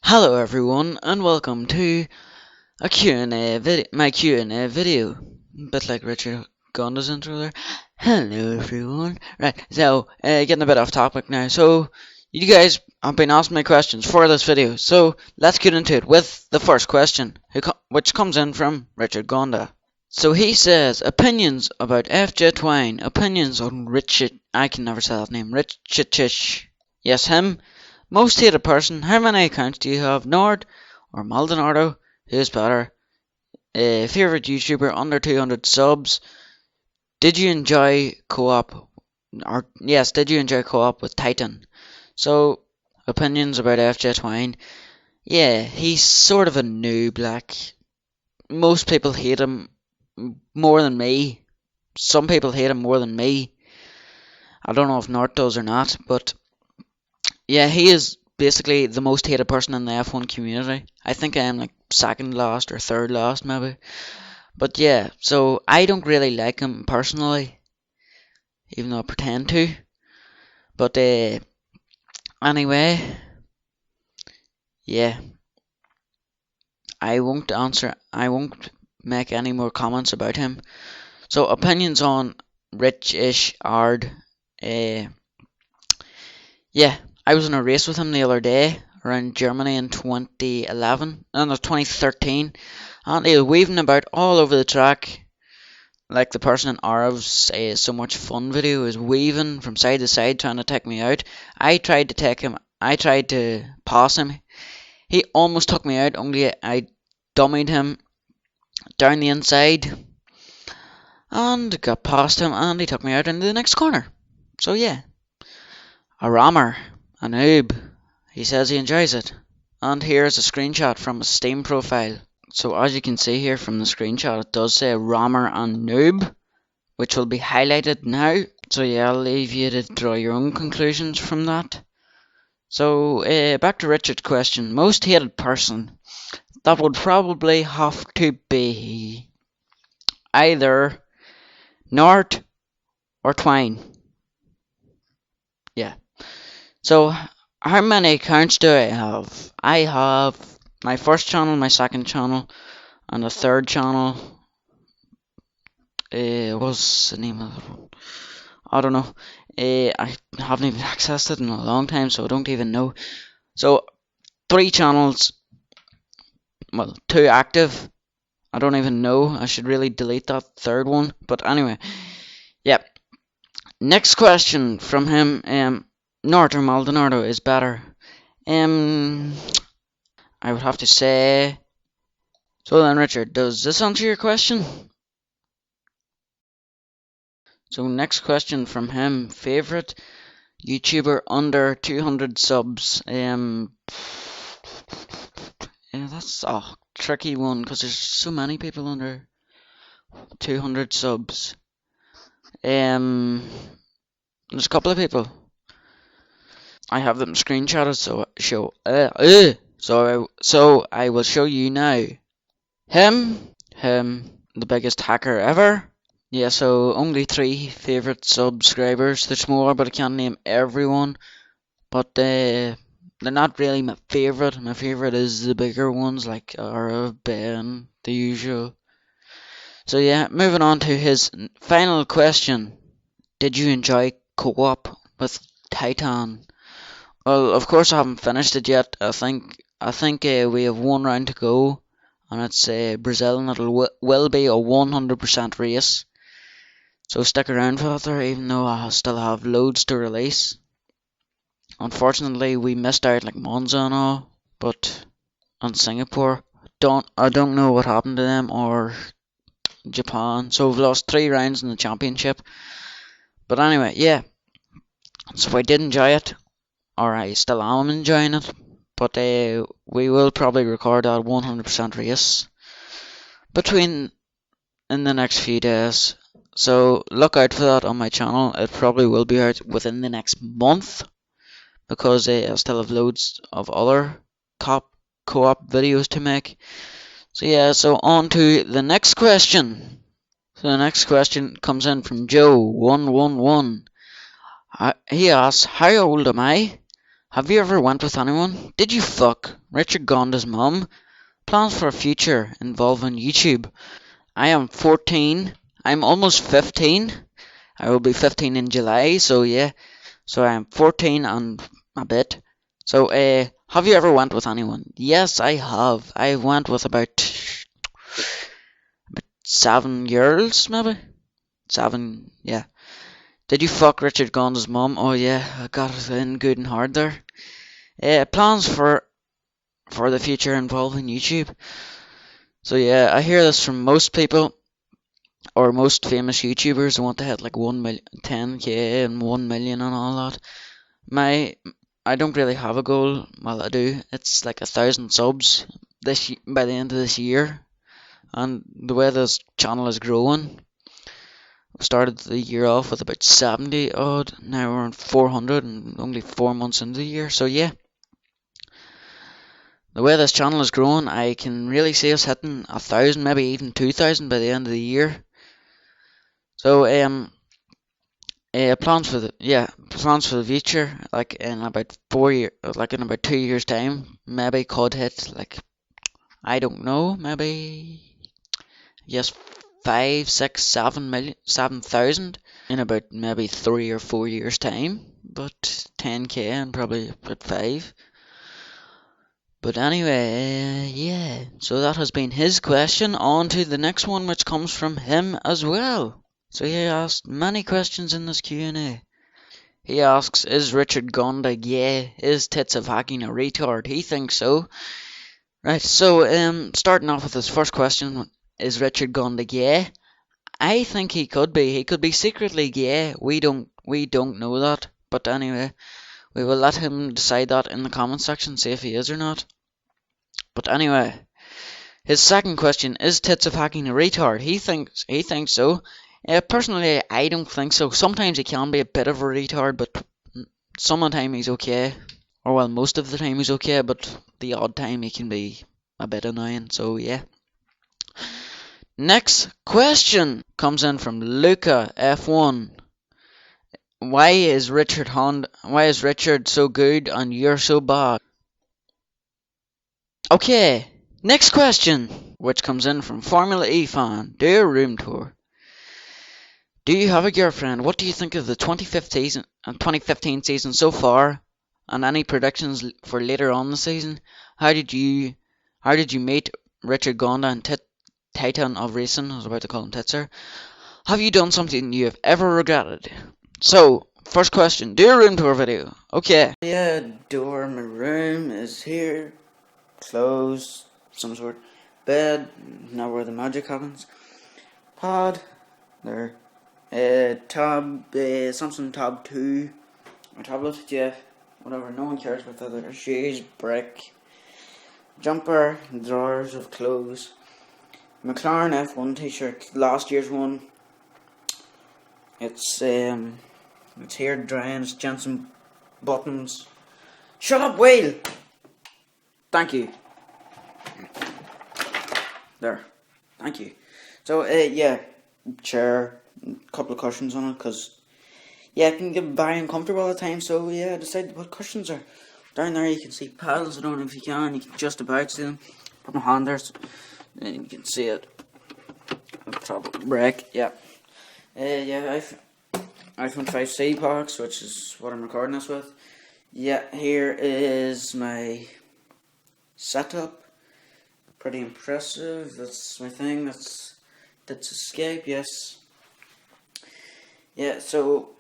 Hello everyone and welcome to a Q&A my Q&A video. A bit like Richard Gonda's intro there. Hello everyone. Right, so getting a bit off topic now. So you guys have been asking me questions for this video. So let's get into it with the first question, which comes in from Richard Gonda. So he says, opinions about FJ Twine, opinions on Richard, I can never say that name, Richitish. Yes, him. Most hated person, how many accounts do you have? Nord or Maldonado? Who's better? Favorite YouTuber under 200 subs? Did you enjoy co-op? Did you enjoy co-op with Titan? So, opinions about FJ Twine. Yeah, he's sort of a noob, like, most people hate him more than me. Some people hate him more than me. I don't know if Nord does or not, but yeah, he is basically the most hated person in the F1 community. I think I am like second last or third last maybe. But yeah, so I don't really like him personally, even though I pretend to. But anyway, yeah, I won't make any more comments about him. So opinions on Rich-ish Ard. Yeah, I was in a race with him the other day around Germany in 2013, and he was weaving about all over the track like the person in Arav's So Much Fun video is weaving from side to side trying to take me out. I tried to pass him. He almost took me out, only I dummied him down the inside and got past him, and he took me out into the next corner. So yeah, a rammer, a noob. He says he enjoys it. And here's a screenshot from his Steam profile. So as you can see here from the screenshot, it does say rammer and noob, which will be highlighted now. So yeah, I'll leave you to draw your own conclusions from that. So back to Richard's question. Most hated person. That would probably have to be either Nord or Twine. Yeah. So how many accounts do I have? I have my first channel, my second channel, and a third channel. What's the name of that one? I don't know. I haven't even accessed it in a long time, so I don't even know. So 3 channels, well, 2 active. I don't even know. I should really delete that third one. But anyway, yeah. Next question from him. Nord or Maldonado is better. I would have to say. So then, Richard, does this answer your question? So next question from him. Favorite YouTuber under 200 subs. Yeah, that's a tricky one because there's so many people under 200 subs. There's a couple of people. I have them screenshotted, so I will show you now. Him, the biggest hacker ever. Yeah, so only 3 favorite subscribers. There's more, but I can't name everyone. But they're not really my favorite. My favorite is the bigger ones like Arav, Ben, the usual. So yeah, moving on to his final question. Did you enjoy co-op with Titan? Well, of course I haven't finished it yet. I think we have 1 round to go, and it's Brazil, and it will be a 100% race. So stick around for that there, even though I still have loads to release. Unfortunately, we missed out like Monza and all, but on Singapore, I don't know what happened to them, or Japan. So we've lost 3 rounds in the championship. But anyway, yeah. So I did enjoy it. Or I still am enjoying it, but we will probably record that 100% race in the next few days. So look out for that on my channel. It probably will be out within the next month because I still have loads of other co-op videos to make. So yeah, so on to the next question. So the next question comes in from Joe111. He asks, how old am I? Have you ever went with anyone? Did you fuck Richard Gonda's mum? Plans for a future involving YouTube. I am 14. I'm almost 15. I will be 15 in July, so yeah. So I am 14 and a bit. So, have you ever went with anyone? Yes, I have. I went with about 7 girls, maybe? 7, yeah. Did you fuck Richard Gonda's mum? Oh yeah, I got it in good and hard there. Plans for the future involving YouTube. So yeah, I hear this from most people, or most famous YouTubers who want to hit like 1 million, 10k and 1 million and all that. I don't really have a goal. Well, I do. It's like 1,000 subs by the end of this year, and the way this channel is growing, we started the year off with about 70 odd. Now we're on 400 and only 4 months into the year. So yeah, the way this channel is growing, I can really see us hitting 1,000, maybe even 2,000 by the end of the year. So plans for the future, like in about 2 years time, maybe could hit like, I don't know, maybe yes, 5, 6, 7,000 in about maybe 3 or 4 years time, but 10k and probably about 5. But anyway, yeah, so that has been his question. On to the next one, which comes from him as well. So he asked many questions in this Q&A. He asks, is Richard Gonda gay? Is Tits of Hacking a retard? He thinks so. Right, so starting off with his first question, is Richard Gonda gay? I think he could be. He could be secretly gay. We don't know that. But anyway, we will let him decide that in the comment section, see if he is or not. But anyway, his second question, is Tits of Hacking a retard? He thinks so. Personally, I don't think so. Sometimes he can be a bit of a retard, but some of the time he's okay. Or well, most of the time he's okay, but the odd time he can be a bit annoying. So yeah. Next question comes in from Luca F1. Why is Richard so good and you're so bad? Okay, next question, which comes in from Formula E fan. Dear Room Tour, do you have a girlfriend? What do you think of the 2015 season so far, and any predictions for later on the season? How did you meet Richard Gonda and Titan of Racing? I was about to call him Titzer. Have you done something you have ever regretted? So, first question, do a room tour video. Okay. Yeah, door, my room is here. Clothes, some sort. Bed, not where the magic happens. Pod, there. Tab, Samsung Tab 2. My tablet, yeah. Whatever, no one cares about the shoes, brick. Jumper, drawers of clothes. McLaren F1 t-shirt, last year's one. It's here drying, it's Jensen buttons. Shut up, Whale! Thank you. There. Thank you. So, yeah, chair, couple of cushions on it, because, yeah, it can get very uncomfortable all the time, so, yeah, I decided to put cushions there. Down there you can see paddles, I don't know if you can just about see them. Put my hand there, so, and you can see it. Trouble break, yeah. Yeah, iPhone 5C box, which is what I'm recording this with. Yeah, here is my setup. Pretty impressive. That's my thing. That's Escape, yes. Yeah, so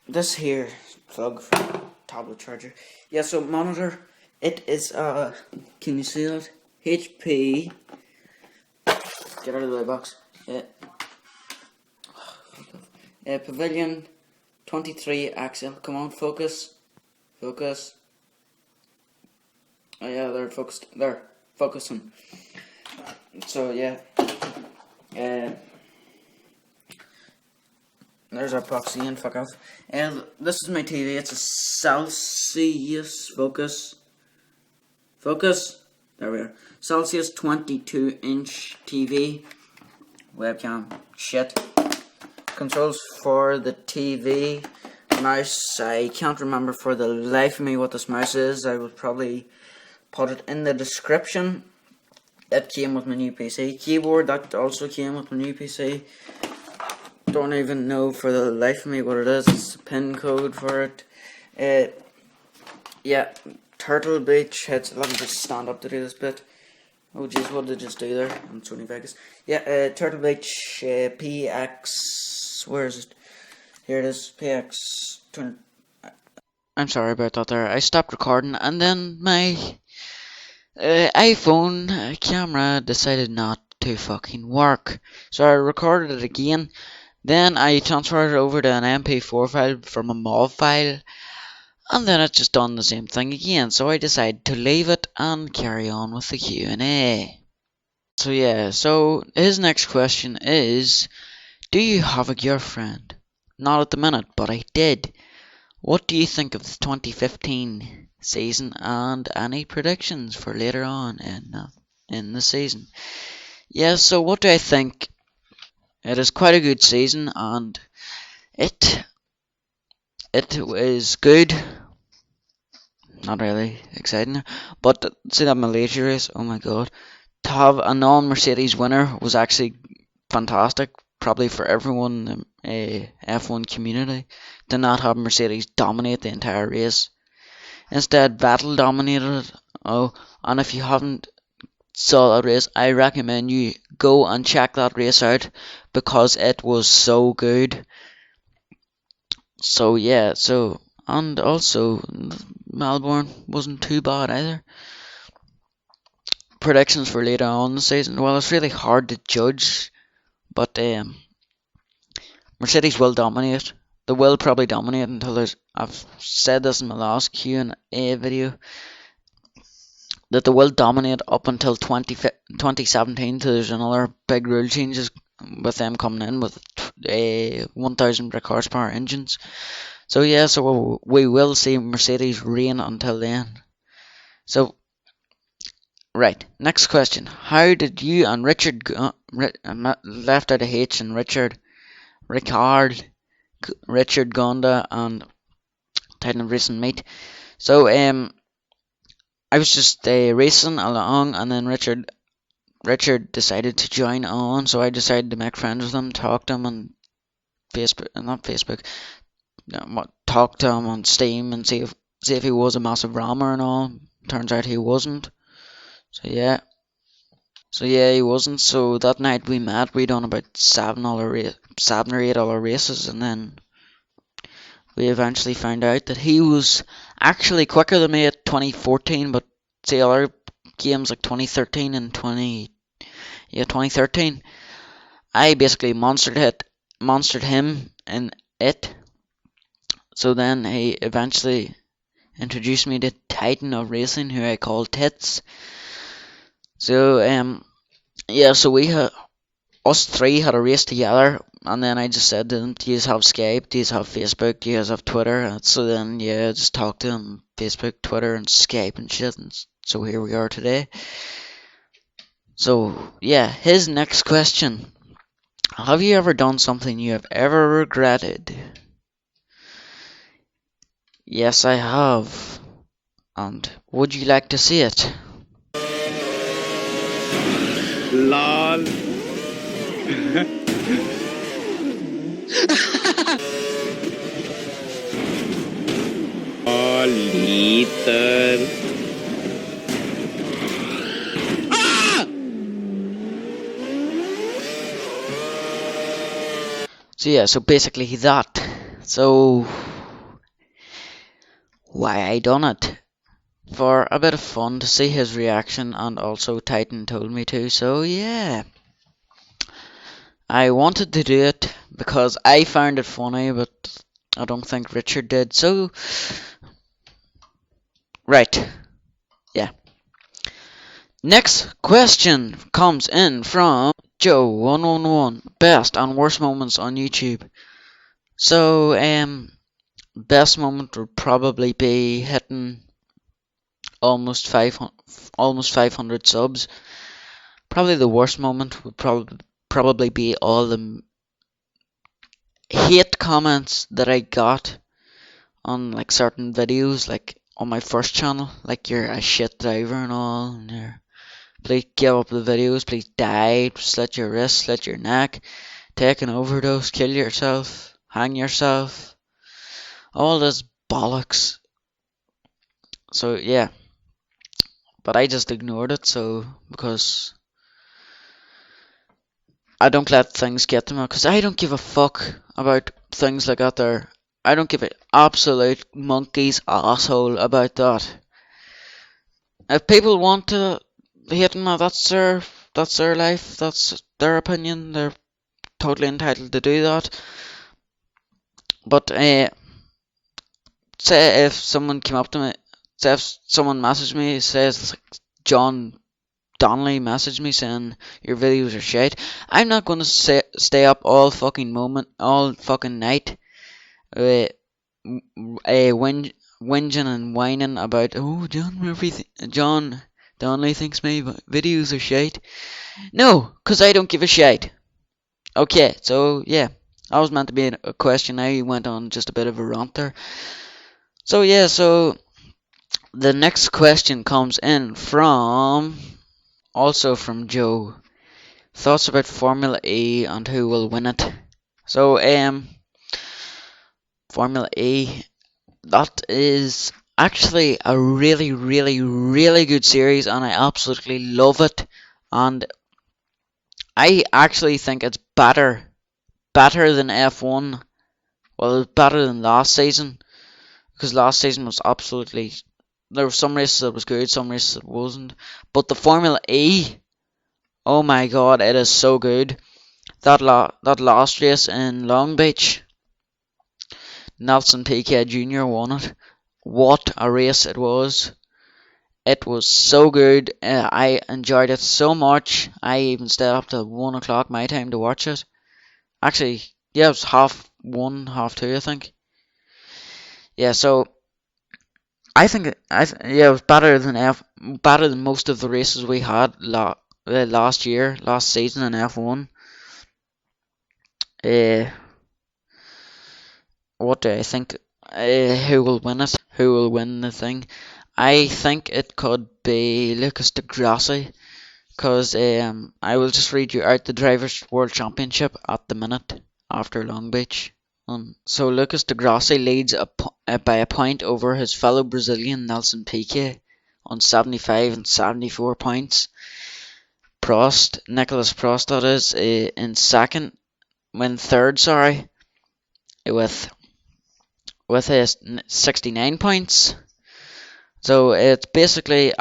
this here plug for tablet charger. Yeah, so monitor. It is can you see that? HP. Get out of the way, box. Pavilion 23 axle. Come on, focus. Focus. Oh yeah, they're focused. There, focusing. So yeah. There's our proxy and fuck off. And this is my TV. It's a Celsius. Focus. Focus. There we are. Celsius 22-inch TV. Webcam. Shit. Controls for the TV mouse. I can't remember for the life of me what this mouse is. I will probably put it in the description. It came with my new PC. Keyboard, that also came with my new PC. Don't even know for the life of me what it is. It's a pin code for it. Yeah, Turtle Beach. Let me just stand up to do this bit. Oh jeez, what did I just do there? I'm Sony Vegas. Yeah, Turtle Beach PX. Where is it? Here it is. PX. I'm sorry about that there. I stopped recording and then my iPhone camera decided not to fucking work. So I recorded it again. Then I transferred it over to an MP4 file from a MOV file. And then it's just done the same thing again. So I decided to leave it and carry on with the Q&A. So yeah, so his next question is, do you have a girlfriend? Not at the minute, but I did. What do you think of the 2015 season and any predictions for later on in the season? Yeah, so what do I think? It is quite a good season and it is good. Not really exciting, but see that Malaysia race, oh my god. To have a non-Mercedes winner was actually fantastic, probably for everyone in the F1 community, to not have Mercedes dominate the entire race. Instead, Vettel dominated it. Oh, and if you haven't saw that race, I recommend you go and check that race out because it was so good. So yeah, and also Melbourne wasn't too bad either. Predictions for later on in the season, well, it's really hard to judge, but Mercedes will dominate. They will probably dominate until there's. I've said this in my last Q&A video that they will dominate up until 2017 till there's another big rule changes with them coming in with 1,000 brake horsepower engines. So yeah, so we will see Mercedes reign until then. So right, next question. How did you and Richard left out a H and Richard Gonda and Titan of Racing meet? So I was just racing along and then Richard decided to join on, so I decided to make friends with him, talk to him on Facebook, not Facebook, talk to him on Steam and see if he was a massive rammer and all. Turns out he wasn't. So yeah, he wasn't. So that night we met. We done about 7 or 8 other races, and then we eventually found out that he was actually quicker than me at 2014, but see other games like 2013 and 2013, I basically monstered him in it. So then he eventually introduced me to Titan of Racing, who I call Tits. So yeah, so us three had a race together, and then I just said to them, do you have Skype, do you have Facebook, do you have Twitter? And so then yeah, I just talked to them, Facebook, Twitter and Skype and shit, and so here we are today. So yeah, his next question. Have you ever done something you have ever regretted? Yes, I have. And would you like to see it? LOL. Oh, liter. So yeah, so basically that. So why I done it? For a bit of fun to see his reaction, and also Titan told me to, so yeah. I wanted to do it because I found it funny, but I don't think Richard did, so right. Yeah. Next question comes in from Joe111. Best and worst moments on YouTube. So best moment would probably be hitting almost 500 subs. Probably the worst moment would probably be all the hate comments that I got on like certain videos, like on my first channel, like you're a shit driver and all, and please give up the videos, please die, slit your wrist, slit your neck, take an overdose, kill yourself, hang yourself, all this bollocks. So yeah, but I just ignored it, so because I don't let things get to me, because I don't give a fuck about things like that there. I don't give an absolute monkey's asshole about that. If people want to hate me, that's their life, that's their opinion. They're totally entitled to do that. But say if someone came up to me, say if someone messaged me, says like John Donnelly messaged me saying your videos are shit, I'm not gonna stay up all fucking all fucking night, uh, whinging and whining about John Donnelly thinks my videos are shite. No, cause I don't give a shit. Okay, so yeah, that was meant to be a question. Now you went on just a bit of a rant there. So yeah, so the next question comes in also from Joe. Thoughts about Formula E and who will win it? So Formula E, that is actually a really, really, really good series, and I absolutely love it. And I actually think it's better than F1. Well, it's better than last season, because last season was absolutely. There were some races that was good, some races that wasn't. But the Formula E, oh my god, it is so good. That last race in Long Beach, Nelson Piquet Jr. won it. What a race it was! It was so good. I enjoyed it so much. I even stayed up till 1 o'clock my time to watch it. Actually, yeah, it was half one, half two, I think. Yeah, so I think yeah, it was better than most of the races we had last season in F1. Uh, what do I think? Who will win it? Who will win the thing? I think it could be Lucas de Grassi, because I will just read you out the Drivers' World Championship at the minute after Long Beach. So Lucas de Grassi leads by a point over his fellow Brazilian Nelson Piquet on 75 and 74 points. Nicholas Prost, that is, in third, sorry, with 69 points. So it's basically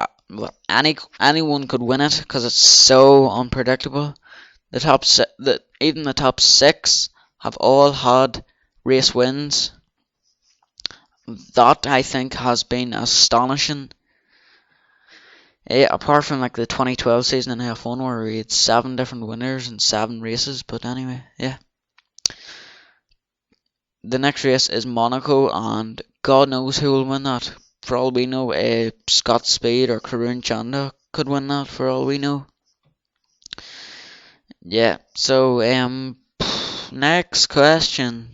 anyone could win it because it's so unpredictable. Even the top six have all had race wins. That I think has been astonishing. Apart from like the 2012 season in F1 where we had 7 different winners and 7 races, but anyway, yeah. The next race is Monaco, and God knows who will win that. For all we know, Scott Speed or Karun Chanda could win that. For all we know. Yeah. So next question.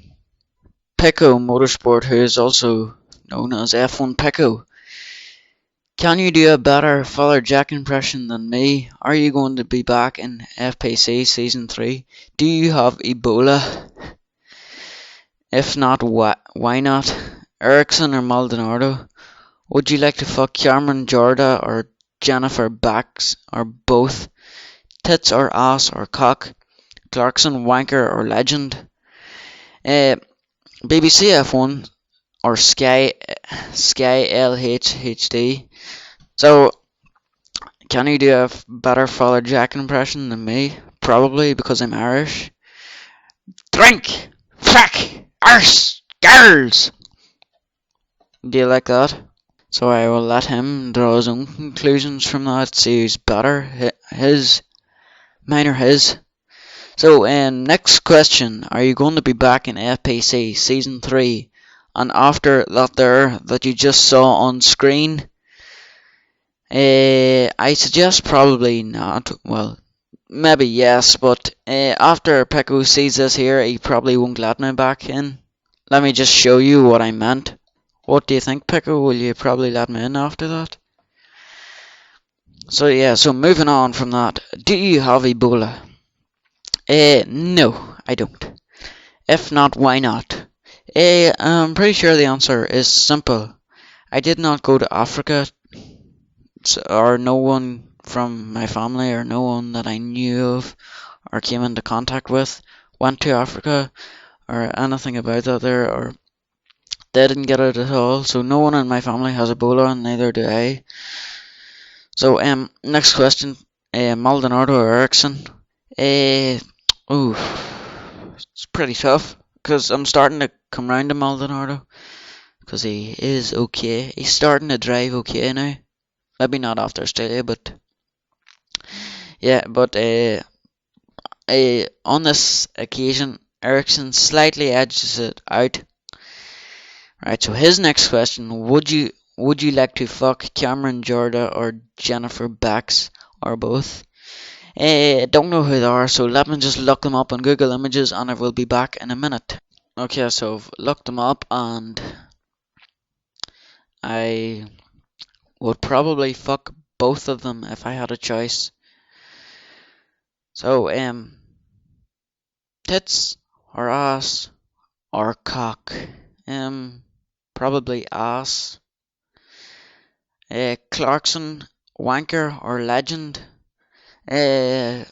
Peko Motorsport, who is also known as F1 Peko. Can you do a better Father Jack impression than me? Are you going to be back in FPC Season 3? Do you have Ebola? If not, why not? Ericsson or Maldonado? Would you like to fuck Cameron Jorda or Jennifer Bax or both? Tits or ass or cock? Clarkson, wanker or legend? BBC F1 or Sky LHHD? So, can you do a better Father Jack impression than me? Probably, because I'm Irish. Drink! Fuck! Arse! Girls! Do you like that? So I will let him draw his own conclusions from that, see who's better. Mine or his. So, next question. Are you going to be back in FPC Season 3? And after that you just saw on screen, I suggest probably not. Well, maybe yes, but after Peko sees this here, he probably won't let me back in. Let me just show you what I meant. What do you think, Peko? Will you probably let me in after that? So yeah, so moving on from that, do you have Ebola? No, I don't. If not, why not? I'm pretty sure the answer is simple. I did not go to Africa, or no one from my family or no one that I knew of or came into contact with went to Africa or anything about that there, or they didn't get it at all. So no one in my family has Ebola, and neither do I. So next question, Maldonado or Ericsson? Uh, ooh, it's pretty tough because I'm starting to come round to Maldonado because he is okay. He's starting to drive okay now. Maybe not after Australia, but yeah. But on this occasion, Ericsson slightly edges it out. Right. So his next question: Would you like to fuck Cameron Jorda or Jennifer Bax or both? Don't know who they are, so let me just look them up on Google Images, and I will be back in a minute. Okay, so I've looked them up, and I would probably fuck both of them if I had a choice. So, tits or ass or cock? Probably ass. Clarkson, wanker or legend? Uh,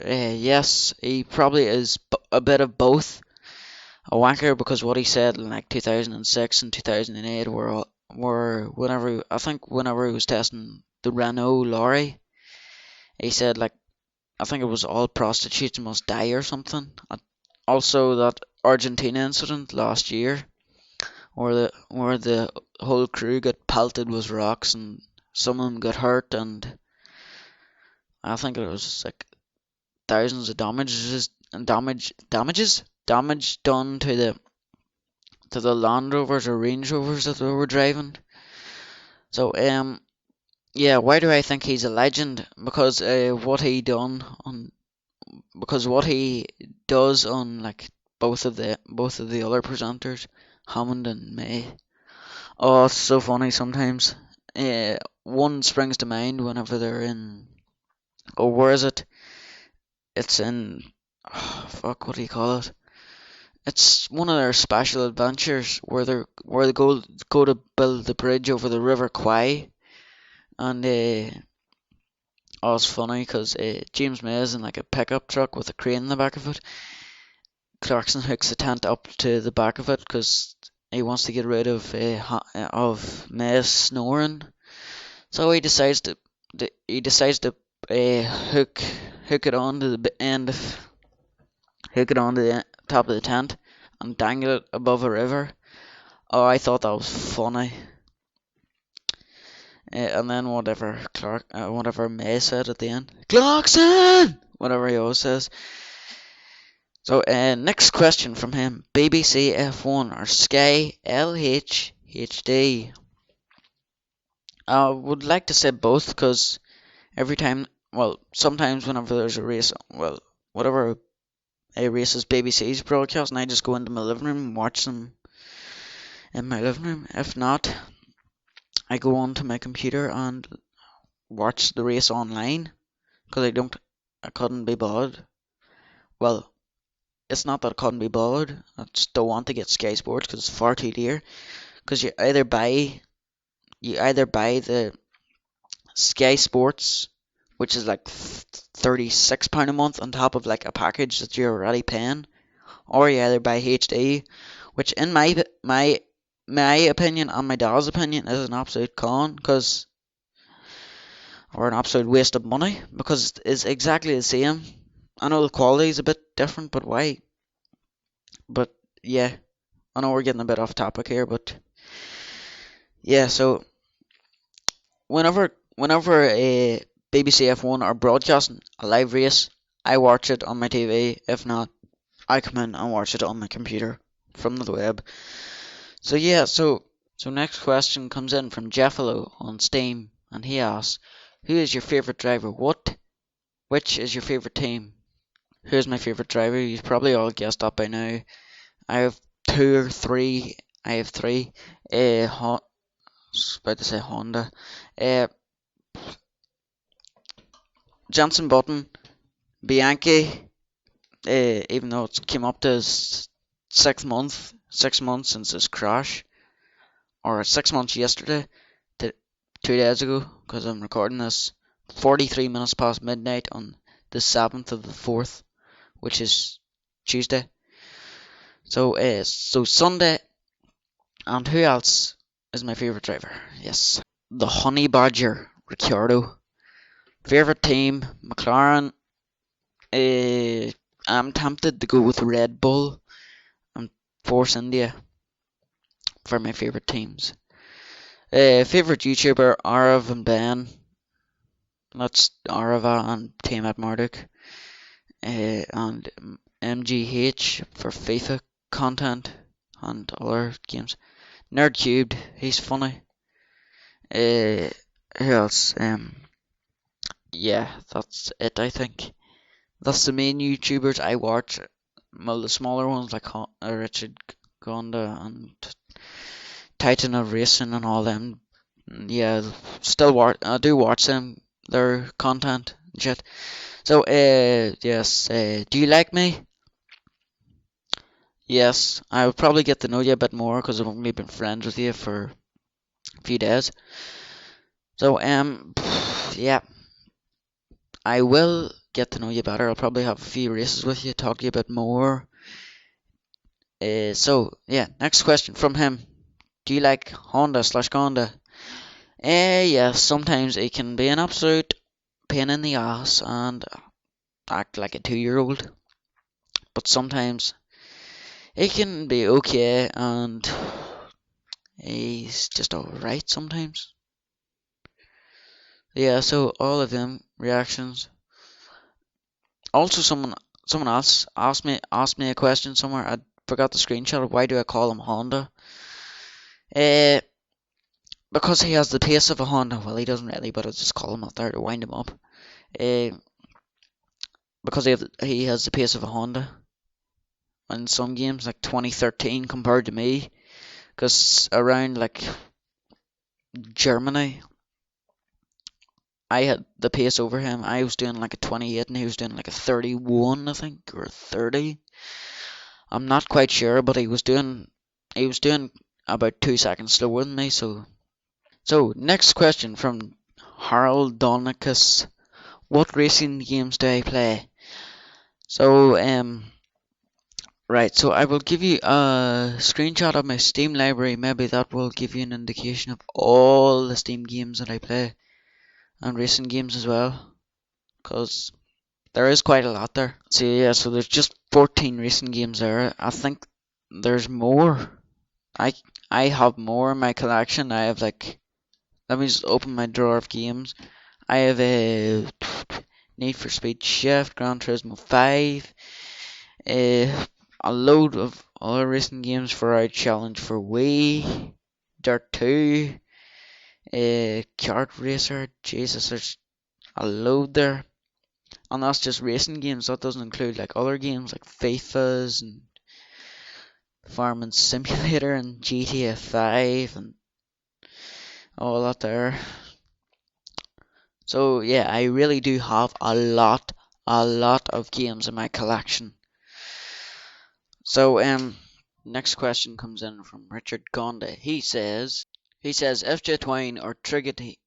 yes, he probably is a bit of both. A wanker because what he said in like 2006 and 2008 were whenever he was testing the Renault lorry, he said like I think it was all prostitutes must die or something. Also that Argentina incident last year where the whole crew got pelted with rocks and some of them got hurt, and I think it was like thousands of damage done to the Land Rovers or Range Rovers that they were driving. So yeah, why do I think he's a legend? Because what he does on like both of the other presenters, Hammond and May. Oh, it's so funny sometimes. One springs to mind whenever they're in. Oh, where is it? It's in. Oh, fuck, what do you call it? It's one of their special adventures where they go to build the bridge over the River Kwai, and oh, it's funny because James May is in like a pickup truck with a crane in the back of it. Clarkson hooks the tent up to the back of it because he wants to get rid of May's snoring. So he decides to hook it onto the end of hook it onto the top of the tent and dangle it above a river. Oh, I thought that was funny. And then whatever May said at the end, Clarkson, whatever he always says. So next question from him: BBC F1 or Sky LHHD? I would like to say both because sometimes whenever there's a race, whatever a race is BBC's broadcast, and I just go into my living room and watch them in my living room. If not, I go onto my computer and watch the race online because I couldn't be bothered. Well, it's not that I couldn't be bothered. I just don't want to get Sky Sports because it's far too dear. Because you either buy the Sky Sports, which is like £36 a month on top of like a package that you're already paying, or you either buy HD, which in my opinion and my dad's opinion is an absolute or an absolute waste of money because it's exactly the same. I know the quality is a bit different, but why? But yeah, I know we're getting a bit off topic here, but yeah. So whenever a BBC F1 are broadcasting a live race, I watch it on my TV. If not, I come in and watch it on my computer from the web. So yeah, so next question comes in from Jaffa on Steam, and he asks, "Who is your favorite driver? Which is your favorite team?" Who's my favorite driver? You've probably all guessed that by now. I have two or three. I have three. Was about to say Honda. Uh, Johnson Button, Bianchi. Even though it came up to his 6 month, 6 months since his crash, or 6 months yesterday, to 2 days ago, because I'm recording this 43 minutes past midnight on the 7th of the 4th, which is Tuesday. So Sunday, and who else is my favourite driver? Yes, the Honey Badger, Ricciardo. Favourite team, McLaren. I'm tempted to go with Red Bull and Force India for my favourite teams. Favourite YouTuber, Arav and Ben. That's Arava and Team at Marduk. And MGH for FIFA content and other games. Nerd Cubed, he's funny. Who else? Yeah, that's it, I think. That's the main YouTubers I watch. Well, the smaller ones like Richard Gonda and Titan of Racing and all them. Yeah, still watch. I do watch them. Their content and shit. So, yes. Do you like me? Yes. I would probably get to know you a bit more because I've only been friends with you for a few days. So, yeah. I will get to know you better. I'll probably have a few races with you, talk to you a bit more. So yeah, next question from him. Do you like Honda/Gonda? Yeah, sometimes it can be an absolute pain in the ass and act like a 2-year old. But sometimes it can be okay and he's just alright sometimes. Yeah, so all of them reactions. Also someone else asked me a question somewhere. I forgot the screenshot. Why do I call him Honda? Uh because he has the pace of a Honda. Well, he doesn't really, but I just call him up there to wind him up. Uh, because he has the pace of a Honda in some games, like 2013 compared to me. Because around like Germany, I had the pace over him. I was doing like a 28 and he was doing like a 31, I think, or 30. I'm not quite sure, but he was doing about 2 seconds slower than me. So next question from Harold Donicus. What racing games do I play? So right, so I will give you a screenshot of my Steam library. Maybe that will give you an indication of all the Steam games that I play and racing games as well, because there is quite a lot there. So yeah, so there's just 14 racing games there. I think there's more. I I have more in my collection. I have like, let me just open my drawer of games. I have a Need for Speed Shift, Gran Turismo 5, a load of other racing games for our challenge for Wii, Dirt 2, Kart Racer. Jesus, there's a load there. And that's just racing games. That doesn't include like other games like FIFA's and Farming Simulator and GTA 5 and all that there. So yeah, I really do have a lot of games in my collection. So next question comes in from Richard Gonda. He says FJ Twine or Triggerly.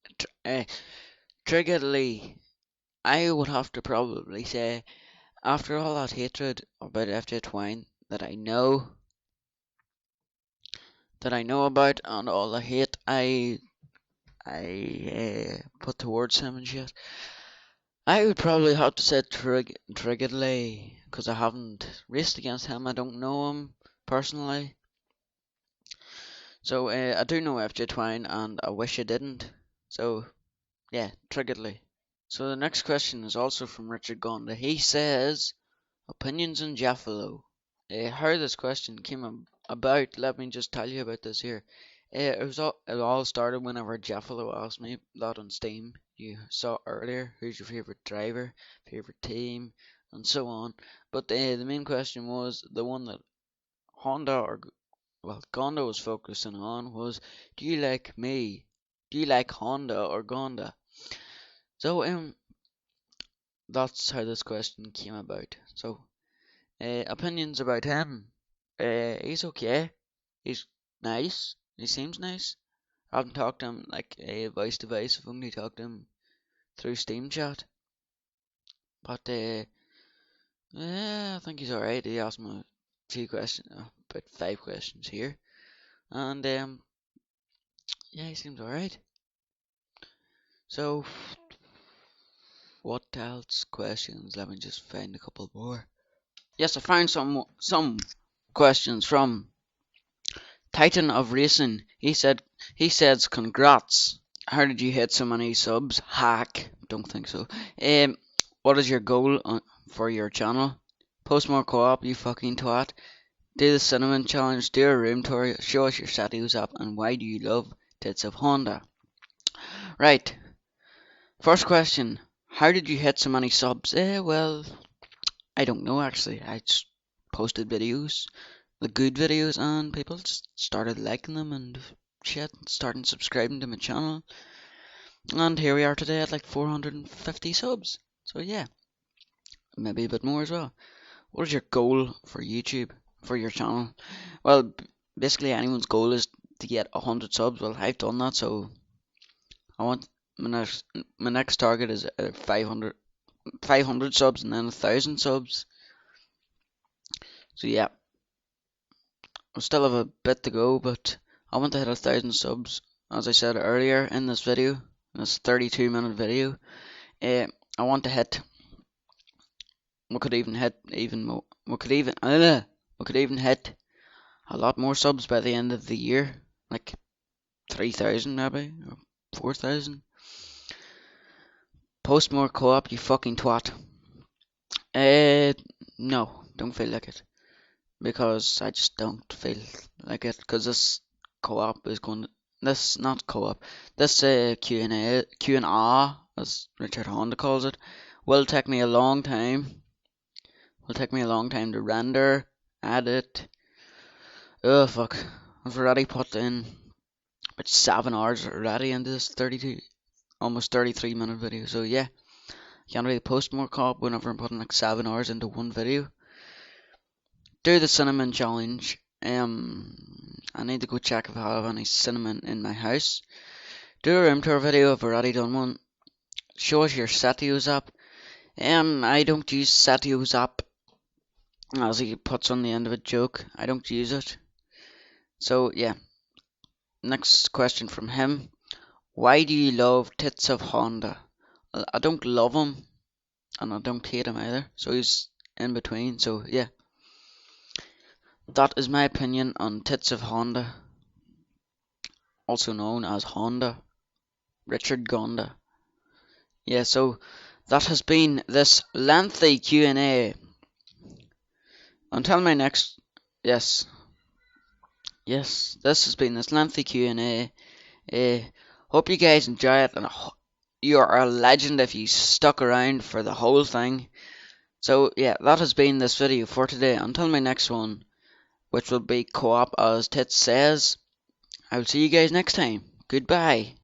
I would have to probably say, after all that hatred about FJ Twine that I know about, and all the hate I put towards him and shit, I would probably have to say Triggerly, because I haven't raced against him. I don't know him personally. So I do know FJ Twine, and I wish I didn't. So yeah, Triggerly. So the next question is also from Richard Gonda. He says, opinions on Jaffa. How this question came about, let me just tell you about this here. It all started whenever Jeffalo asked me that on Steam. You saw earlier, who's your favourite driver, favourite team, and so on. But the main question was the one that Honda or well, Gonda was focusing on was, do you like me? Do you like Honda or Gonda? So that's how this question came about. So opinions about him. He's okay. He's nice. He seems nice. I haven't talked to him like voice to voice. I've only talked to him through Steam chat. But yeah, I think he's alright. He asked me a few questions, about 5 questions here, and yeah, he seems alright. So what else questions? Let me just find a couple more. Yes, I found some questions from Titan of Racing. He says congrats. How did you hit so many subs? Hack. Don't think so. What is your goal for your channel? Post more co-op, you fucking twat. Do the cinnamon challenge. Do a room tour. Show us your Satios app. And why do you love Tits of Honda? Right. First question. How did you hit so many subs? Well, I don't know actually. I just posted videos, the good videos, and people just started liking them and shit, starting subscribing to my channel. And here we are today at like 450 subs. So yeah, maybe a bit more as well. What is your goal for YouTube, for your channel? Well, basically anyone's goal is to get 100 subs. Well, I've done that, so I want my next target is 500 subs and then 1,000 subs. So yeah, I still have a bit to go, but I want to hit 1,000 subs. As I said earlier in this video, this 32-minute video, I want to hit. We could even hit even more. We could even hit a lot more subs by the end of the year, like 3,000 maybe or 4,000. Post more co-op, you fucking twat. No, don't feel like it. Because I just don't feel like it. Because this co-op is going to, this not co-op, this Q&A, as Richard Honda calls it, will take me a long time. Will take me a long time to render, edit. Oh fuck! I've already put in about 7 hours already into this 32, almost 33-minute video. So yeah, can't really post more co-op whenever I'm putting like 7 hours into one video. Do the cinnamon challenge. I need to go check if I have any cinnamon in my house. Do a room tour video. I've already done one. Show us your Satios app. I don't use Satios app. As he puts on the end of a joke, I don't use it. So yeah. Next question from him. Why do you love Tits of Honda? I don't love him, and I don't hate him either. So he's in between. So yeah. That is my opinion on Tits of Honda, also known as Honda, Richard Gonda. Yeah, so that has been this lengthy Q&A. Until my next, yes, this has been this lengthy Q&A. Hope you guys enjoy it, and you are a legend if you stuck around for the whole thing. So yeah, that has been this video for today. Until my next one, which will be co-op as Tits says, I will see you guys next time. Goodbye.